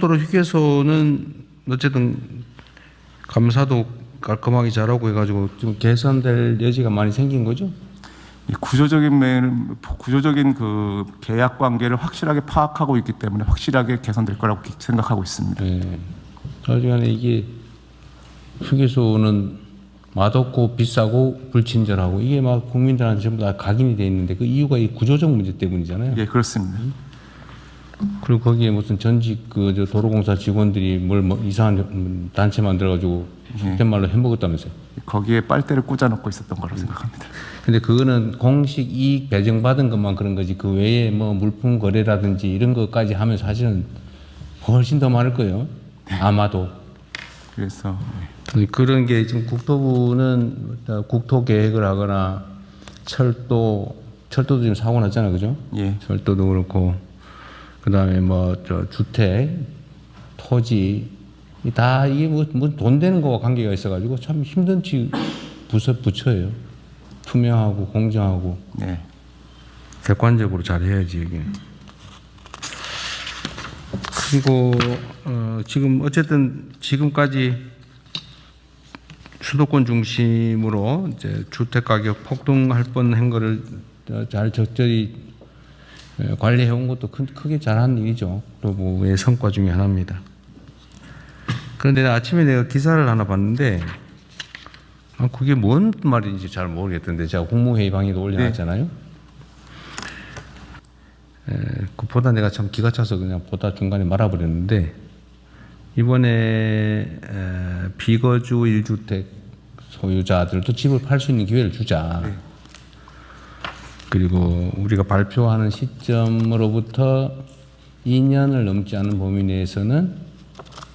고속도로 휴게소는 어쨌든 감사도 깔끔하게 잘하고 해가지고 좀 개선될 여지가 많이 생긴 거죠? 이 구조적인 그 계약 관계를 확실하게 파악하고 있기 때문에 확실하게 개선될 거라고 생각하고 있습니다. 네. 하여간에 이게 휴게소는 맛없고 비싸고 불친절하고 이게 막 국민들한테 전부 다 각인이 돼 있는데 그 이유가 이 구조적 문제 때문이잖아요. 예, 그렇습니다. 그리고 거기에 무슨 전직 저 도로공사 직원들이 뭐 이상한 단체 만들어가지고 속된 말로 해먹었다면서요. 거기에 빨대를 꽂아놓고 있었던 거라고 생각합니다. 근데 그거는 공식 이익 배정받은 것만 그런 거지 그 외에 뭐 물품 거래라든지 이런 것까지 하면 사실은 훨씬 더 많을 거예요. 아마도. 그래서 그런 게 지금 국토부는 국토 계획을 하거나 철도도 지금 사고 났잖아요, 그죠? 예, 철도도 그렇고 그다음에 뭐 저 주택, 토지 다 이게 뭐 돈 되는 거와 관계가 있어가지고 참 힘든 부처예요. 투명하고 공정하고 네, 객관적으로 잘 해야지 이게. 그리고 지금 어쨌든 지금까지 수도권 중심으로 이제 주택 가격 폭등할 뻔한 거를 잘 적절히 관리해 온 것도 크게 잘한 일이죠. 국토부의 성과 중에 하나입니다. 그런데 아침에 내가 기사를 하나 봤는데 그게 뭔 말인지 잘 모르겠던데 제가 국무회의 방에도 올려놨잖아요. 그보다 내가 참 기가 차서 그냥 보다 중간에 말아버렸는데 이번에 비거주 1주택 소유자들도 집을 팔 수 있는 기회를 주자. 네. 그리고 우리가 발표하는 시점으로부터 2년을 넘지 않은 범위 내에서는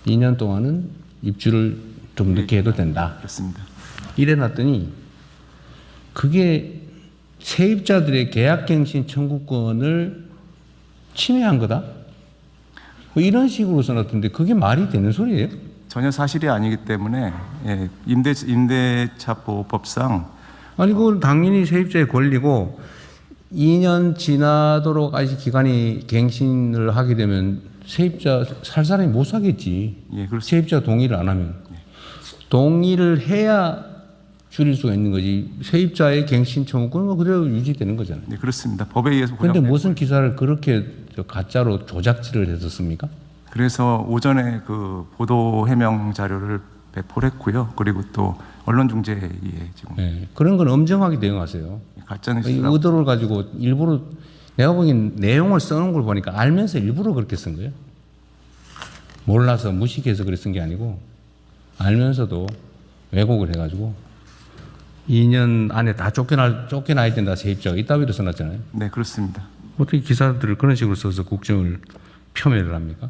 2년 동안은 입주를 좀 늦게 해도 된다. 그렇습니다. 이래놨더니 그게 세입자들의 계약갱신 청구권을 침해한 거다. 뭐 이런 식으로 써놨던데 그게 말이 되는 소리예요? 전혀 사실이 아니기 때문에 예, 임대차보호법상 아니 그건 당연히 세입자의 권리고 2년 지나도록 아직 기간이 갱신을 하게 되면 세입자 살 사람이 못 사겠지. 예, 그렇습니다. 세입자 동의를 안 하면. 동의를 해야 줄일 수가 있는 거지. 세입자의 갱신 청구권은 그대로 유지되는 거잖아요. 네, 그렇습니다. 법에 의해서 그런데 보장된 무슨 기사를 그렇게 가짜로 조작질을 했었습니까? 그래서 오전에 그 보도 해명 자료를 배포를 했고요. 그리고 또 언론중재위에 지금 네. 그런 건 엄정하게 대응하세요. 가짜뉴스라고 의도를 가지고 일부러 내가 보기엔 내용을 써놓은 걸 보니까 알면서 일부러 그렇게 쓴 거예요. 몰라서 무식해서 그래 쓴 게 아니고 알면서도 왜곡을 해가지고 2년 안에 다 쫓겨나야 된다 세입자가 이따위로 써놨잖아요. 네, 그렇습니다. 어떻게 기사들을 그런 식으로 써서 국정을 표면을 합니까?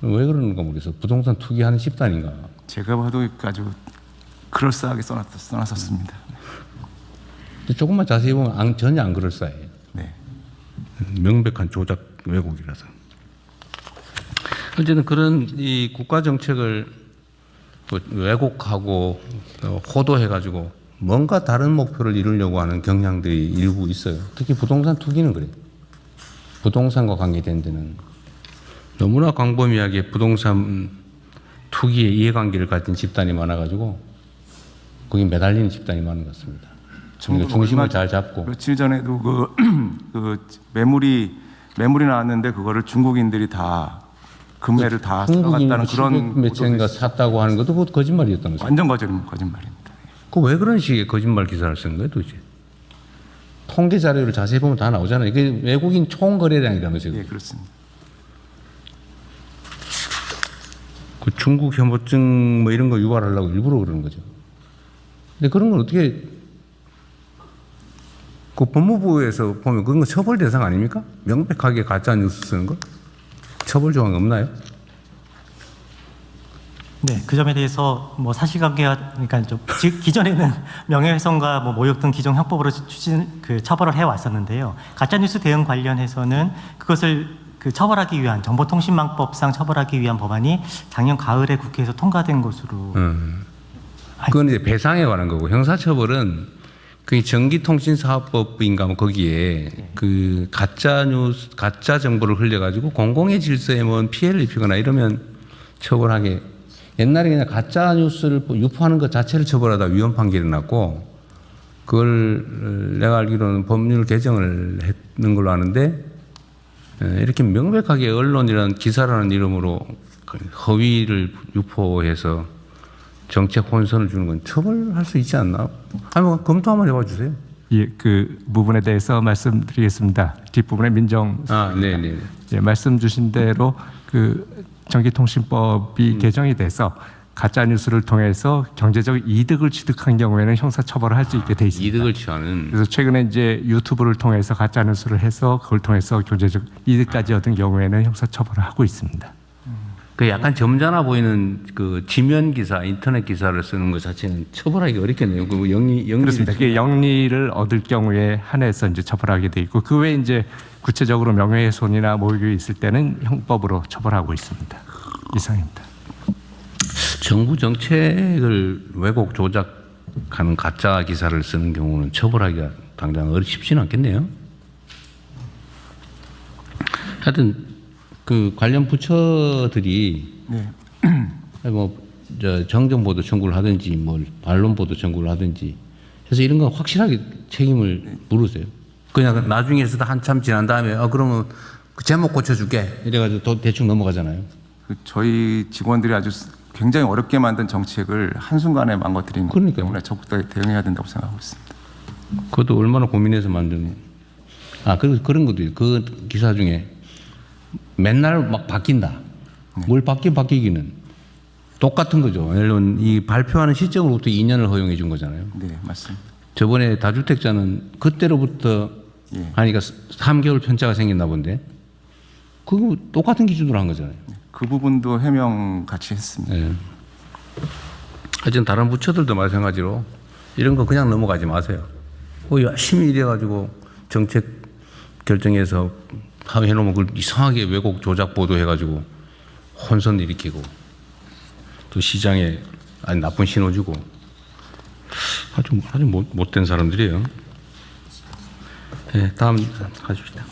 왜 그러는가 모르겠어. 부동산 투기하는 집단인가. 제가 봐도 아주 그럴싸하게 써놨었습니다. 근데 조금만 자세히 보면 전혀 안 그럴싸해요. 네, 명백한 조작 왜곡이라서. 어쨌든 그런 이 국가 정책을 왜곡하고 호도해가지고 뭔가 다른 목표를 이루려고 하는 경향들이 일부 있어요. 특히 부동산 투기는 그래요. 부동산과 관계된 데는 너무나 광범위하게 부동산 투기에 이해관계를 가진 집단이 많아가지고 거기 매달리는 집단이 많은 것 같습니다. 그러니까 중심을 잘 잡고. 며칠 전에도 그 매물이 나왔는데 그거를 중국인들이 다 금매를 다 들어갔다는 그런 몇 채인가 샀다고 하는 것도 그것도 거짓말이었다면서요. 완전 거짓말입니다. 그 왜 그런 식의 거짓말 기사를 쓴 거예요, 도대체? 통계 자료를 자세히 보면 다 나오잖아요. 이게 외국인 총거래량이라면서요. 예, 그렇습니다. 그 중국 혐오증 뭐 이런 거 유발하려고 일부러 그러는 거죠. 근데 그런 건 어떻게 그 법무부에서 보면 그건 처벌 대상 아닙니까? 명백하게 가짜 뉴스 쓰는 거? 처벌 조항 없나요? 네, 그 점에 대해서 뭐 사실관계가 그러니까 좀 기존에는 명예훼손과 뭐 모욕 등 기존 형법으로 처벌을 해 왔었는데요. 가짜 뉴스 대응 관련해서는 그것을 처벌하기 위한 정보통신망법상 처벌하기 위한 법안이 작년 가을에 국회에서 통과된 것으로. 그건 이제 배상에 관한 거고 형사처벌은 그 전기통신사업법인가 뭐 거기에 그 가짜 뉴스, 가짜 정보를 흘려가지고 공공의 질서에 뭐 피해를 입히거나 이러면 처벌하게. 옛날에 그냥 가짜 뉴스를 유포하는 것 자체를 처벌하다 위헌 판결이 났고, 그걸 내가 알기로는 법률 개정을 했는 걸로 아는데, 이렇게 명백하게 언론이라는 기사라는 이름으로 허위를 유포해서 정책 혼선을 주는 건 처벌할 수 있지 않나? 아니 뭐 검토 한번 해봐 주세요. 예, 그 부분에 대해서 말씀드리겠습니다. 뒷부분에 민정. 네네. 예, 말씀 주신 대로 그 전기통신법이 개정이 돼서 가짜 뉴스를 통해서 경제적 이득을 취득한 경우에는 형사 처벌을 할 수 있게 돼 있습니다. 이득을 취하는. 그래서 최근에 이제 유튜브를 통해서 가짜 뉴스를 해서 그걸 통해서 경제적 이득까지 얻은 경우에는 형사 처벌을 하고 있습니다. 그 약간 점잖아 보이는 그 지면 기사, 인터넷 기사를 쓰는 것 자체는 처벌하기 어렵겠네요. 그 영리 그렇습니다. 그게 영리를 얻을 경우에 한해서 이제 처벌하게 돼 있고, 그 외에 이제 구체적으로 명예훼손이나 모욕이 있을 때는 형법으로 처벌하고 있습니다. 이상입니다. 정부 정책을 왜곡 조작하는 가짜 기사를 쓰는 경우는 처벌하기가 당장 쉽지는 않겠네요. 하여튼 그 관련 부처들이 네. 정정보도 청구를 하든지 뭐 반론보도 청구를 하든지 해서 이런 건 확실하게 책임을 물으세요. 그냥 나중에서도 한참 지난 다음에 그러면 그 제목 고쳐줄게 이래가지고 또 대충 넘어가잖아요. 저희 직원들이 아주 굉장히 어렵게 만든 정책을 한순간에 망가뜨리는 거기 그러니까요. 때문에 적극적으로 대응해야 된다고 생각하고 있습니다. 그것도 얼마나 고민해서 만드는. 그런 것도 있어요. 그 기사 중에 맨날 막 바뀐다. 뭘 바뀌기는 똑같은 거죠. 예를 들면 이 발표하는 시점으로부터 2년을 허용해 준 거잖아요. 네, 맞습니다. 저번에 다주택자는 그때로부터 예. 하니까 3개월 편차가 생겼나 본데 그거 똑같은 기준으로 한 거잖아요. 그 부분도 해명 같이 했습니다. 네. 하여튼 다른 부처들도 마찬가지로 이런 거 그냥 넘어가지 마세요. 열심히 일해가지고 정책 결정해서 해놓으면 그걸 이상하게 왜곡 조작 보도해가지고 혼선 일으키고 또 시장에 나쁜 신호 주고 아주 못된 사람들이에요. 네, 다음 가십시다.